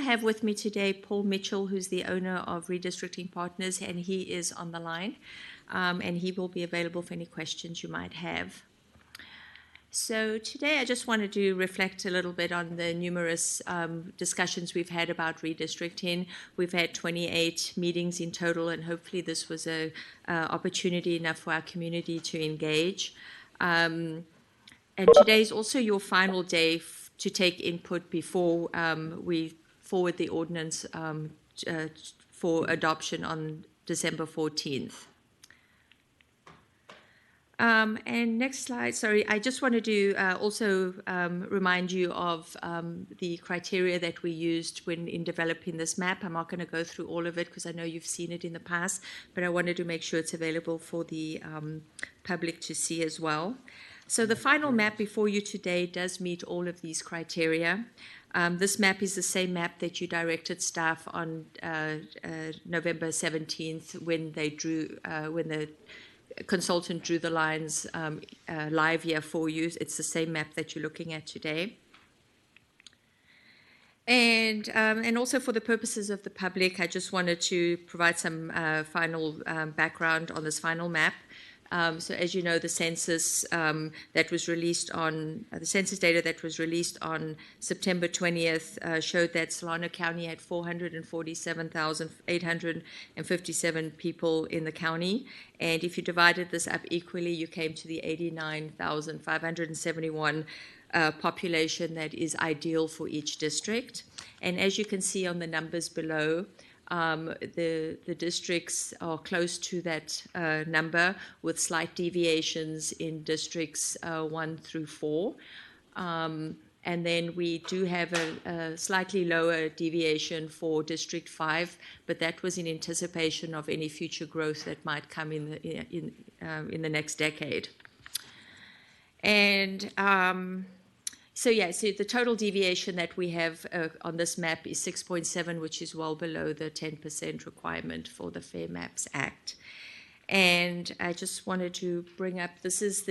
have with me today Paul Mitchell, who's the owner of Redistricting Partners, and he is on the line, and he will be available for any questions you might have. So today I just wanted to reflect a little bit on the numerous discussions we've had about redistricting. We've had 28 meetings in total, and hopefully this was a opportunity enough for our community to engage. And today is also your final day to take input before we forward the ordinance for adoption on December 14th. And next slide, sorry, I just wanted to also remind you of the criteria that we used when in developing this map. I'm not going to go through all of it because I know you've seen it in the past, but I wanted to make sure it's available for the public to see as well. So the final map before you today does meet all of these criteria. This map is the same map that you directed staff on November 17th when they drew, when the consultant drew the lines live here for you. It's the same map that you're looking at today. And also for the purposes of the public, I just wanted to provide some final background on this final map. So as you know, the census that was released on, the census data that was released on September 20th showed that Solano County had 447,857 people in the county. And if you divided this up equally, you came to the 89,571 population that is ideal for each district. And as you can see on the numbers below, the districts are close to that number with slight deviations in districts 1 through 4. And then we do have a slightly lower deviation for District 5, but that was in anticipation of any future growth that might come in the next decade. And so the total deviation that we have on this map is 6.7, which is well below the 10% requirement for the Fair Maps Act. And I just wanted to bring up, this is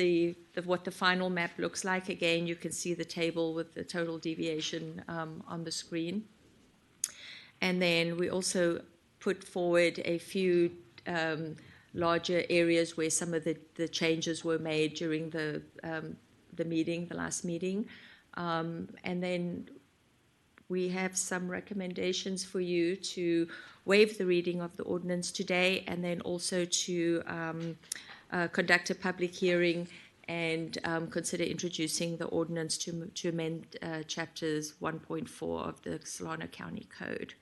what the final map looks like. Again, you can see the table with the total deviation on the screen. And then we also put forward a few larger areas where some of the changes were made during the last meeting. And then we have some recommendations for you to waive the reading of the ordinance today, and then also to conduct a public hearing and consider introducing the ordinance to amend chapters 1.4 of the Solano County Code.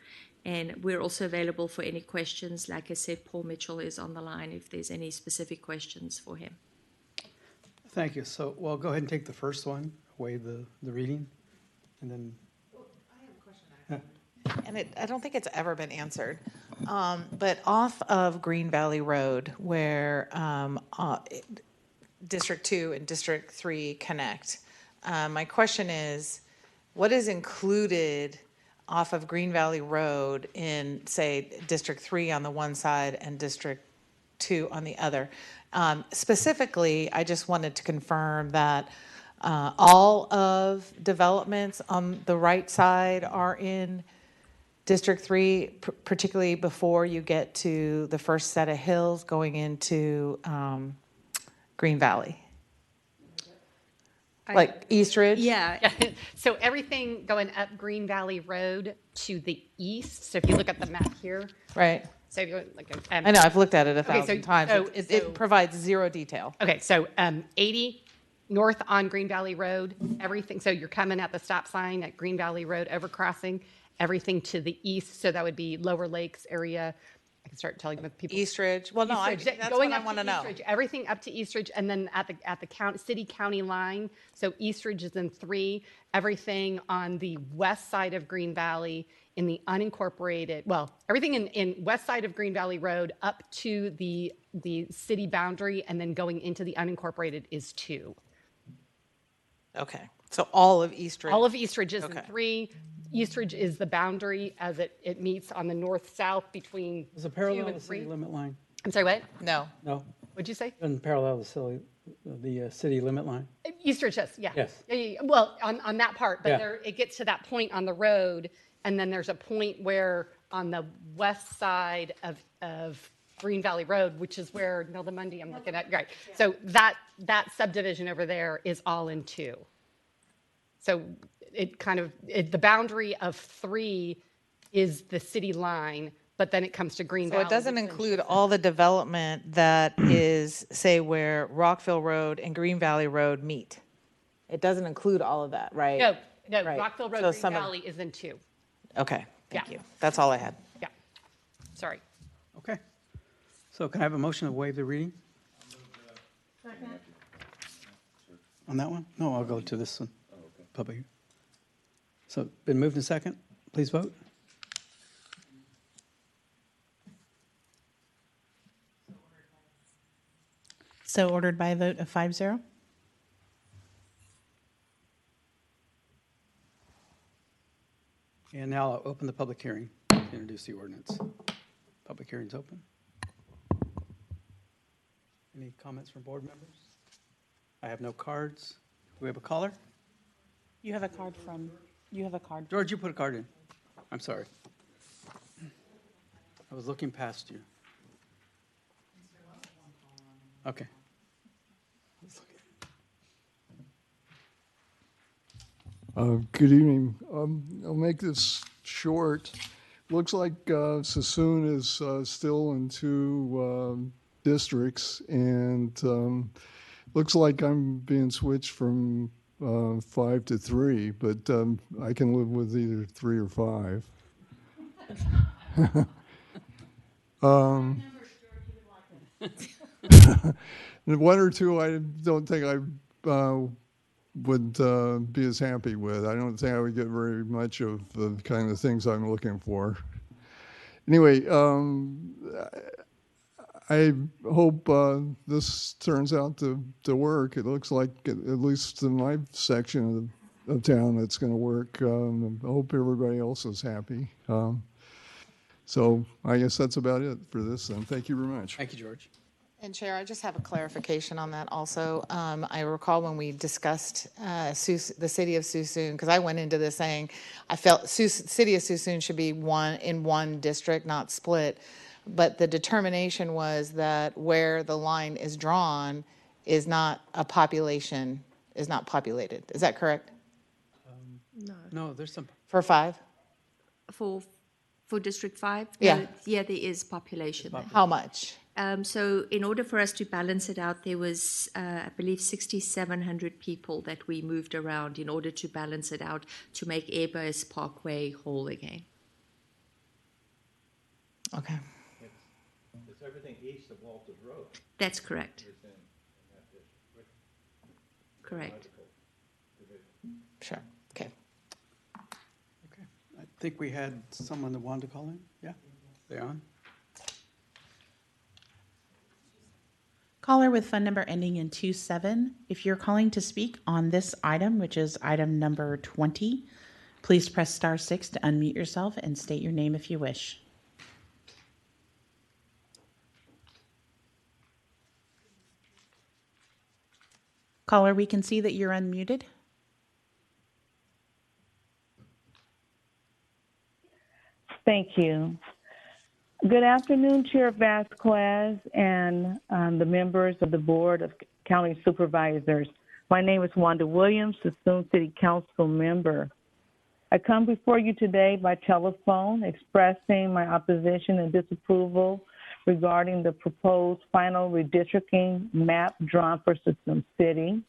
And we're also available for any questions. Like I said, Paul Mitchell is on the line if there's any specific questions for him. Thank you. So, well, go ahead and take the first one, waive the reading, and then. Well, I have a question. And I don't think it's ever been answered, but off of Green Valley Road, where District 2 and District 3 connect, my question is, what is included off of Green Valley Road in, say, District 3 on the one side and District 2 on the other? Specifically, I just wanted to confirm that all of developments on the right side are in District 3, particularly before you get to the first set of hills going into Green Valley. Like East Ridge? Yeah. So everything going up Green Valley Road to the east. So if you look at the map here. Right. So if you like, I know, I've looked at it a thousand times. So it provides zero detail. Okay, so 80 north on Green Valley Road, everything. So you're coming at the stop sign at Green Valley Road, overcrossing, everything to the east. So that would be Lower Lakes area. I can start telling the people. East Ridge. Well, no, East Ridge. that's going what I want to know. Ridge, everything up to East Ridge, and then at the city-county line. So East Ridge is in 3. Everything on the west side of Green Valley in the unincorporated, well, everything in west side of Green Valley Road up to the city boundary, and then going into the unincorporated is 2. Okay, so all of East Ridge. All of East Ridge is in 3. East Ridge is the boundary as it meets on the north-south between 2 and 3. Is it parallel the city limit line? I'm sorry, what? No. No. What'd you say? Doesn't parallel the city limit line? East Ridge, yes, yeah. Yes. Yeah. Well, on that part, but Yeah. it gets to that point on the road, and then there's a point where on the west side of Green Valley Road, which is where Nelda Mundy I'm looking at, right? So that subdivision over there is all in 2. So it kind of, the boundary of 3 is the city line, but then it comes to Green So Valley. it doesn't which then include shifts all the development that is, say, where Rockville Road and Green Valley Road meet. It doesn't include all of that, right? No, Right. Rockville Road, So Green some of- Valley is in 2. Okay, thank Yeah. you. That's all I had. Yeah, sorry. Okay. So can I have a motion to waive the reading? On that one? No, I'll go to this one. Public. So been moved in second. Please vote. So ordered by a vote of 5-0. And now I'll open the public hearing to introduce the ordinance. Public hearing's open. Any comments from board members? I have no cards. Do we have a caller? You have a card. George, you put a card in. I'm sorry. I was looking past you. Okay. Good evening. I'll make this short. Looks like Sassoon is still in 2 districts, and looks like I'm being switched from 5 to 3, but I can live with either 3 or 5. And 1 or 2, I don't think I would be as happy with. I don't think I would get very much of the kind of things I'm looking for. Anyway, I hope this turns out to work. It looks like, at least in my section of town, it's going to work. I hope everybody else is happy. So I guess that's about it for this then. Thank you very much. Thank you, George. And Chair, I just have a clarification on that also. I recall when we discussed the city of Suisun, because I went into this saying I felt city of Suisun should be in one district, not split. But the determination was that where the line is drawn is not a population, is not populated. Is that correct? No, there's some. For 5? For District 5? Yeah. No, yeah, there is population there. How much? So in order for us to balance it out, there was, I believe, 6,700 people that we moved around in order to balance it out to make Airbus Parkway whole again. Okay. It's everything east of Walters Road. That's correct. Is in that district. Correct. Sure. Okay. Okay. I think we had someone that wanted to call in. Yeah, they're on. Caller with phone number ending in 27. If you're calling to speak on this item, which is item number 20, please press *6 to unmute yourself and state your name if you wish. Caller, we can see that you're unmuted. Thank you. Good afternoon, Chair Vasquez and the members of the Board of County Supervisors. My name is Wanda Williams, Suisun City Council member. I come before you today by telephone expressing my opposition and disapproval regarding the proposed final redistricting map drawn for Suisun City.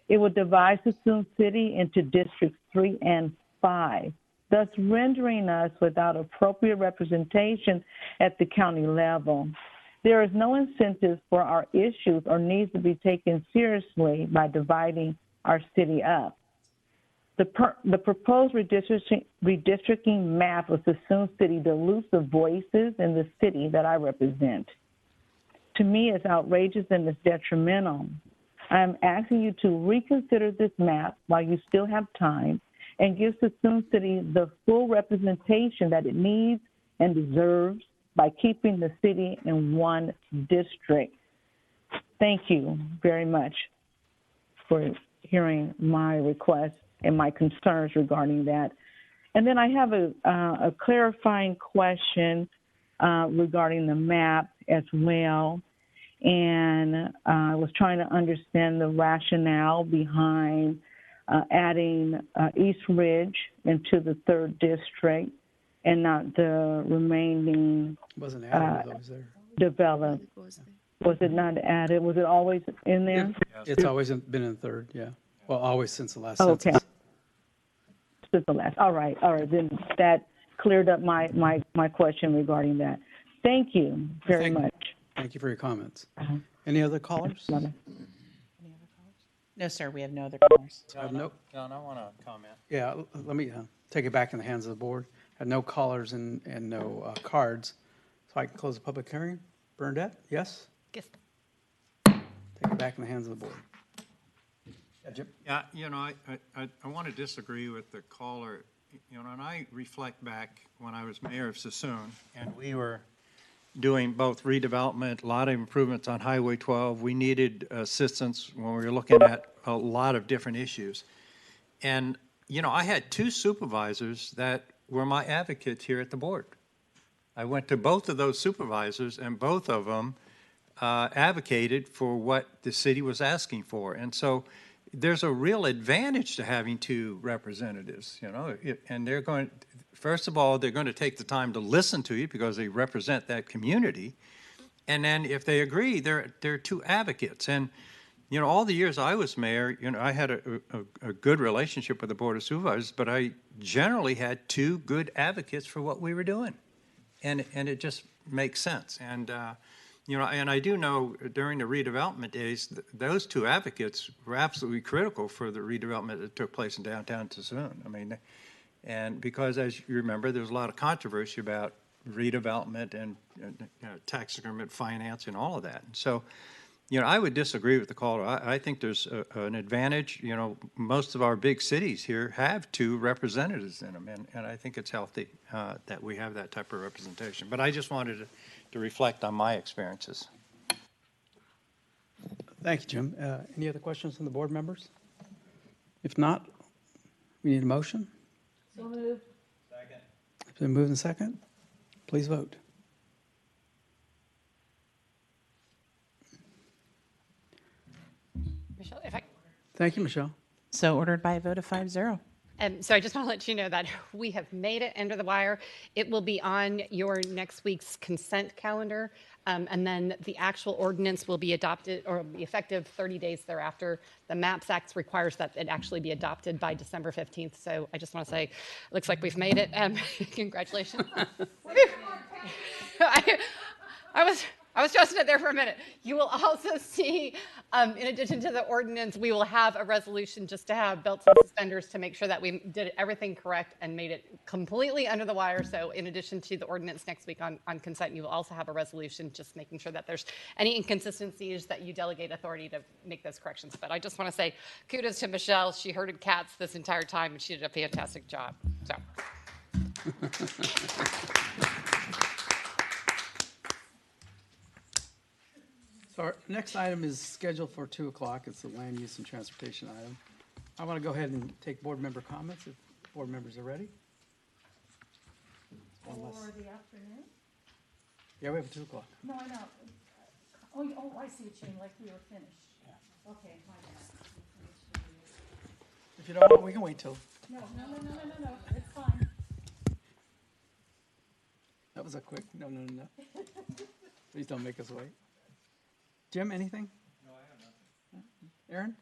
It will divide Suisun City into districts 3 and 5, thus rendering us without appropriate representation at the county level. There is no incentive for our issues or needs to be taken seriously by dividing our city up. The proposed redistricting map of Suisun City dilutes the voices in the city that I represent. To me, it's outrageous and it's detrimental. I am asking you to reconsider this map while you still have time and give Suisun City the full representation that it needs and deserves by keeping the city in one district. Thank you very much for hearing my request and my concerns regarding that. And then I have a clarifying question regarding the map as well. And I was trying to understand the rationale behind adding East Ridge into the 3rd district and not the remaining Wasn't added, those there. developed. Was it not added? Was it always in there? It's always been in 3rd, yeah. Well, always since the last Okay. census. Since the last. All right. Then that cleared up my question regarding that. Thank you very much. Thank you for your comments. Any other callers? No, sir, we have no other callers. No. John, I want to comment. Yeah, let me take it back in the hands of the board. I have no callers and no cards, so I can close the public hearing. Bernadette, yes? Yes. Take it back in the hands of the board. Yeah, Jim? Yeah, I want to disagree with the caller. And I reflect back when I was mayor of Sassoon, and we were doing both redevelopment, a lot of improvements on Highway 12. We needed assistance when we were looking at a lot of different issues. And, I had 2 supervisors that were my advocates here at the board. I went to both of those supervisors, and both of them advocated for what the city was asking for. And so there's a real advantage to having 2 representatives, and they're going, first of all, they're going to take the time to listen to you because they represent that community. And then if they agree, they're 2 advocates. And, all the years I was mayor, I had a good relationship with the Board of Supervisors, but I generally had 2 good advocates for what we were doing. And it just makes sense. And, and I do know during the redevelopment days, those 2 advocates were absolutely critical for the redevelopment that took place in downtown Sassoon. I mean, and because as you remember, there's a lot of controversy about redevelopment and tax increment finance and all of that. And so, I would disagree with the caller. I think there's an advantage. Most of our big cities here have 2 representatives in them, and I think it's healthy that we have that type of representation. But I just wanted to reflect on my experiences. Thank you, Jim. Any other questions from the board members? If not, we need a motion. So moved. Second. It's been moved and second. Please vote. Michelle, if I Thank you, Michelle. So ordered by a vote of 5-0. So I just want to let you know that we have made it under the wire. It will be on your next week's consent calendar, and then the actual ordinance will be adopted or be effective 30 days thereafter. The MAPS Act requires that it actually be adopted by December 15th. So I just want to say, it looks like we've made it. Congratulations. I was trusting it there for a minute. You will also see, in addition to the ordinance, we will have a resolution just to have belts and suspenders to make sure that we did everything correct and made it completely under the wire. So in addition to the ordinance next week on consent, you will also have a resolution just making sure that there's any inconsistencies that you delegate authority to make those corrections. But I just want to say kudos to Michelle. She herded cats this entire time and she did a fantastic job. So. So our next item is scheduled for 2 o'clock. It's the land use and transportation item. I want to go ahead and take board member comments if board members are ready. For the afternoon? Yeah, we have 2 o'clock. No, I know. Oh, I see what you mean, like we were finished. Okay, my bad. If you don't want, we can wait till. No, it's fine. That was a quick, no. Please don't make us wait. Jim, anything? No, I have nothing. Aaron?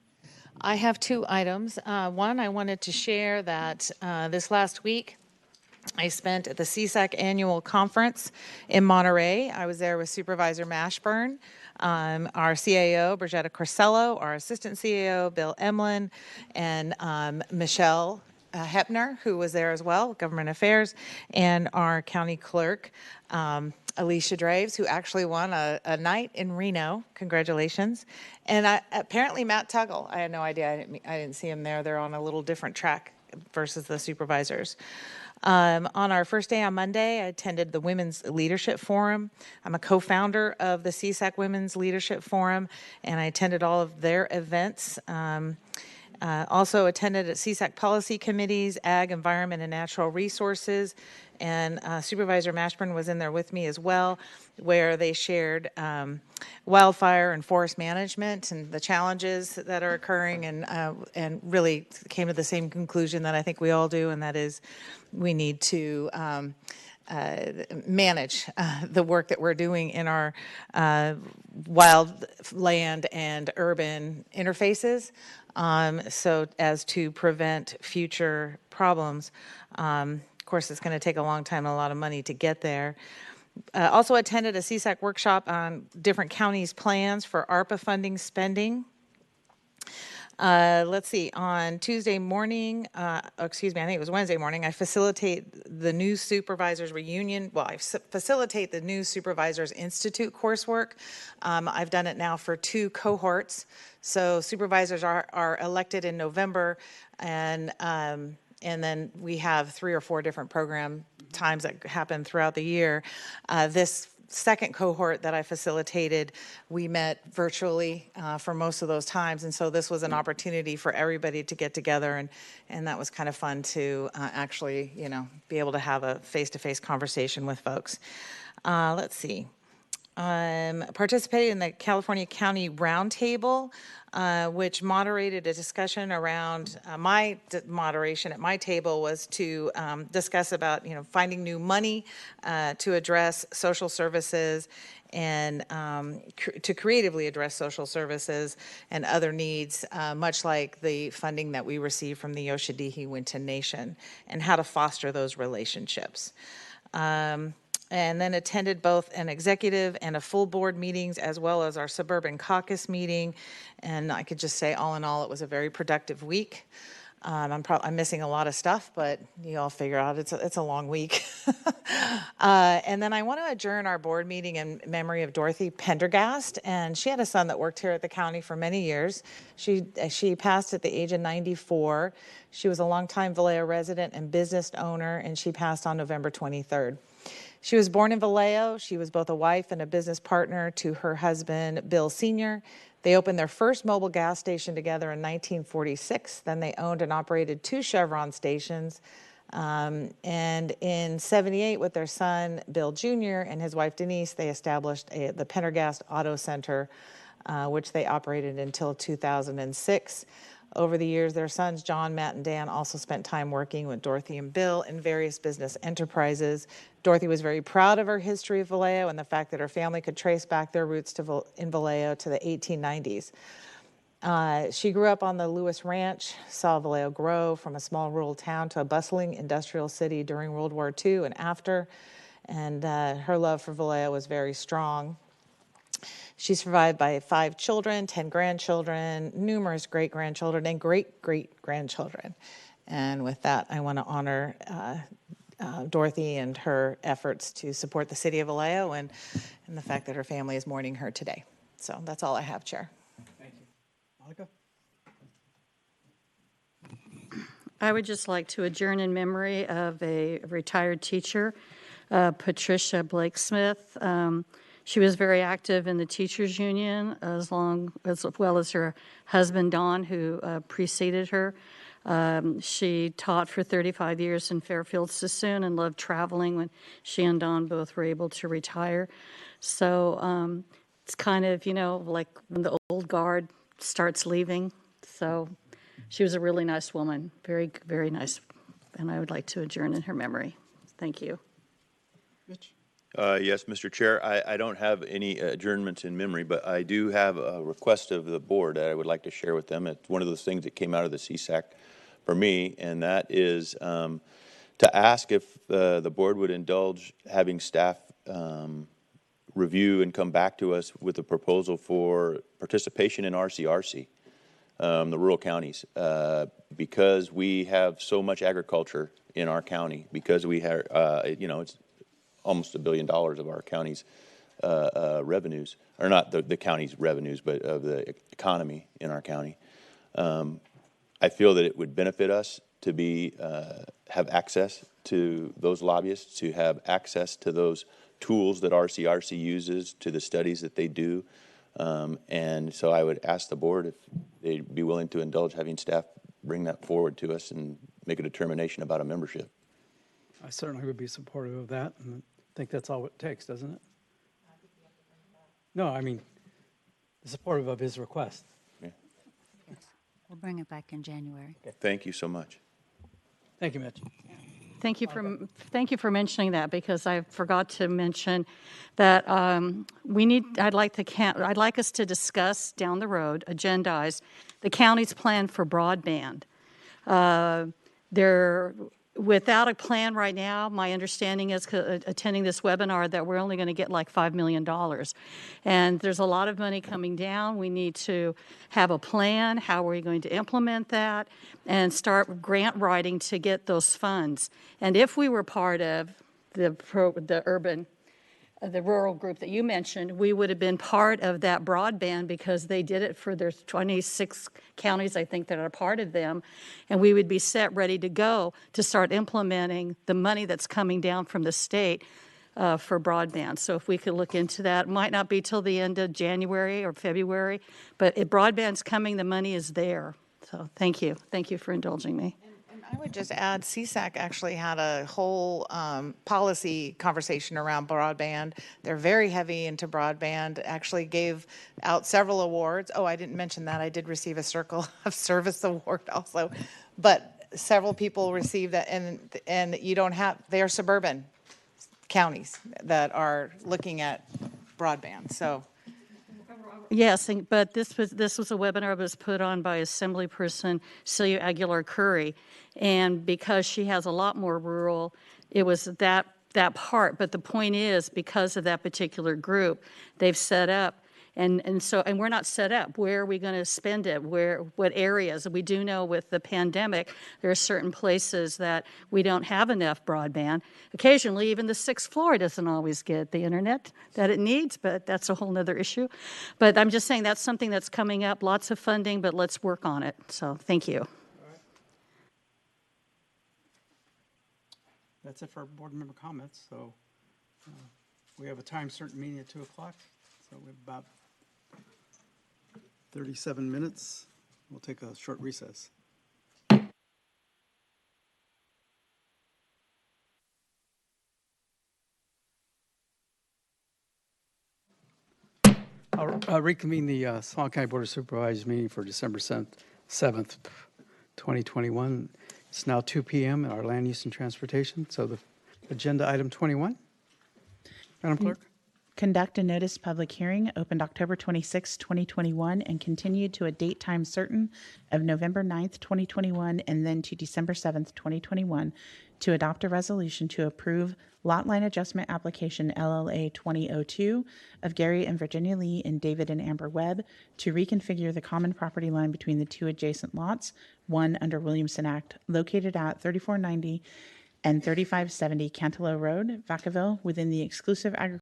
I have 2 items. One, I wanted to share that this last week, I spent at the CSAC annual conference in Monterey. I was there with Supervisor Mashburn, our CAO, Brigetta Corsello, our Assistant CAO, Bill Emlin, and Michelle Hepner, who was there as well, Government Affairs, and our County Clerk, Alicia Draves, who actually won a night in Reno. Congratulations. And apparently Matt Tuggle. I had no idea. I didn't see him there. They're on a little different track versus the supervisors. On our first day on Monday, I attended the Women's Leadership Forum. I'm a co-founder of the CSAC Women's Leadership Forum, and I attended all of their events. Also attended at CSAC policy committees, ag, environment, and natural resources. And Supervisor Mashburn was in there with me as well, where they shared wildfire and forest management and the challenges that are occurring, and really came to the same conclusion that I think we all do, and that is we need to manage the work that we're doing in our wild land and urban interfaces, so as to prevent future problems. Of course, it's going to take a long time and a lot of money to get there. Also attended a CSAC workshop on different counties' plans for ARPA funding spending. Let's see, on Tuesday morning, I think it was Wednesday morning, I facilitate the new supervisors reunion. Well, I facilitate the new Supervisors Institute coursework. I've done it now for 2 cohorts. So supervisors are elected in November, and then we have 3 or 4 different program times that happen throughout the year. This second cohort that I facilitated, we met virtually for most of those times, and so this was an opportunity for everybody to get together, and that was kind of fun to actually, be able to have a face-to-face conversation with folks. Let's see. Participated in the California County Roundtable, which moderated a discussion around my moderation at my table was to discuss about finding new money to address social services and to creatively address social services and other needs, much like the funding that we receive from the Yoshadihi Winton Nation, and how to foster those relationships. And then attended both an executive and a full board meetings, as well as our suburban caucus meeting. And I could just say, all in all, it was a very productive week. I'm missing a lot of stuff, but you all figure out it's a long week. And then I want to adjourn our board meeting in memory of Dorothy Pendergast, and she had a son that worked here at the county for many years. She passed at the age of 94. She was a longtime Vallejo resident and business owner, and she passed on November 23rd. She was born in Vallejo. She was both a wife and a business partner to her husband, Bill Sr. They opened their first mobile gas station together in 1946. Then they owned and operated 2 Chevron stations. And in 78, with their son, Bill Jr., and his wife, Denise, they established the Pendergast Auto Center, which they operated until 2006. Over the years, their sons, John, Matt, and Dan, also spent time working with Dorothy and Bill in various business enterprises. Dorothy was very proud of her history of Vallejo and the fact that her family could trace back their roots in Vallejo to the 1890s. She grew up on the Lewis Ranch, saw Vallejo grow from a small rural town to a bustling industrial city during World War II and after, and her love for Vallejo was very strong. She's survived by 5 children, 10 grandchildren, numerous great-grandchildren, and great-great-grandchildren. And with that, I want to honor Dorothy and her efforts to support the city of Vallejo and the fact that her family is mourning her today. So that's all I have, Chair. Thank you. Monica? I would just like to adjourn in memory of a retired teacher, Patricia Blake Smith. She was very active in the teachers union as well as her husband, Don, who preceded her. She taught for 35 years in Fairfield Sassoon and loved traveling when she and Don both were able to retire. So it's kind of, like when the old guard starts leaving. So she was a really nice woman, very, very nice. And I would like to adjourn in her memory. Thank you. Mitch? Yes, Mr. Chair, I don't have any adjournments in memory, but I do have a request of the board that I would like to share with them. It's one of those things that came out of the CSAC for me, and that is to ask if the board would indulge having staff review and come back to us with a proposal for participation in RCRC, the rural counties, because we have so much agriculture in our county, because we have, it's almost $1 billion of our county's revenues, or not the county's revenues, but of the economy in our county. I feel that it would benefit us to have access to those lobbyists, to have access to those tools that RCRC uses, to the studies that they do, And so I would ask the board if they'd be willing to indulge having staff bring that forward to us and make a determination about a membership. I certainly would be supportive of that, and I think that's all it takes, doesn't it? No, I mean, supportive of his request. Yeah. We'll bring it back in January. Thank you so much. Thank you, Mitch. Thank you for mentioning that, because I forgot to mention that I'd like us to discuss down the road, agendize the county's plan for broadband. Without a plan right now, my understanding is, attending this webinar, that we're only going to get like $5 million. And there's a lot of money coming down. We need to have a plan. How are we going to implement that? And start grant writing to get those funds. And if we were part of the rural group that you mentioned, we would have been part of that broadband, because they did it for their 26 counties, I think, that are part of them. And we would be set, ready to go to start implementing the money that's coming down from the state for broadband. So if we could look into that, it might not be till the end of January or February, but if broadband's coming, the money is there. So thank you. Thank you for indulging me. I would just add, CSAC actually had a whole policy conversation around broadband. They're very heavy into broadband, actually gave out several awards. Oh, I didn't mention that. I did receive a Circle of Service award also. But several people received that, and you don't have, they are suburban counties that are looking at broadband, so. Yes, but this was a webinar that was put on by Assemblyperson Celia Aguilar Curry, and because she has a lot more rural, it was that part. But the point is, because of that particular group, they've set up, and we're not set up. Where are we going to spend it? What areas? We do know with the pandemic, there are certain places that we don't have enough broadband. Occasionally, even the 6th floor doesn't always get the internet that it needs, but that's a whole nother issue. But I'm just saying that's something that's coming up, lots of funding, but let's work on it. So thank you. That's it for board member comments. So we have a time certain meeting at 2 o'clock. So we have about 37 minutes. We'll take a short recess. I'll reconvene the Solano County Board of Supervisors meeting for December 7th, 2021. It's now 2 p.m. at our Land Use and Transportation. So the agenda item 21. Madam Clerk. Conduct a notice public hearing opened October 26, 2021, and continued to a date time certain of November 9th, 2021, and then to December 7th, 2021, to adopt a resolution to approve lot line adjustment application LLA 2002 of Gary and Virginia Lee and David and Amber Webb to reconfigure the common property line between the two adjacent lots, one under Williamson Act, located at 3490 and 3570 Cantaloupe Road, Vacaville, within the exclusive agricultural